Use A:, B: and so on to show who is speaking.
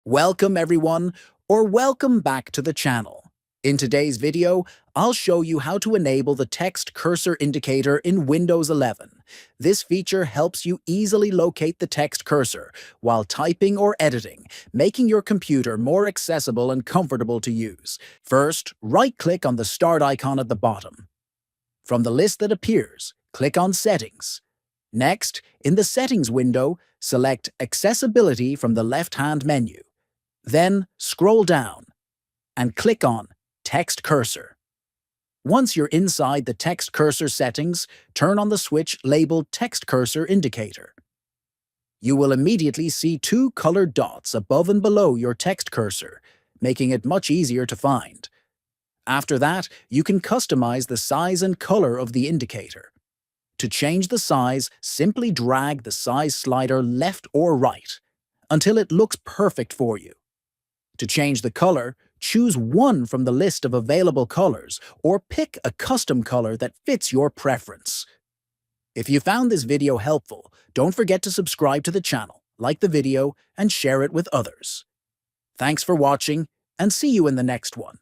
A: Welcome everyone, or welcome back to the channel. In today's video, I'll show you how to enable the text cursor indicator in Windows 11. This feature helps you easily locate the text cursor while typing or editing, making your computer more accessible and comfortable to use. First, right-click on the Start icon at the bottom. From the list that appears, click on Settings. Next, in the Settings window, select Accessibility from the left-hand menu. Then scroll down and click on Text Cursor. Once you're inside the text cursor settings, turn on the switch labeled Text Cursor Indicator. You will immediately see two colored dots above and below your text cursor, making it much easier to find. After that, you can customize the size and color of the indicator. To change the size, simply drag the size slider left or right until it looks perfect for you. To change the color, choose one from the list of available colors or pick a custom color that fits your preference. If you found this video helpful, don't forget to subscribe to the channel, like the video, and share it with others. Thanks for watching, and see you in the next one.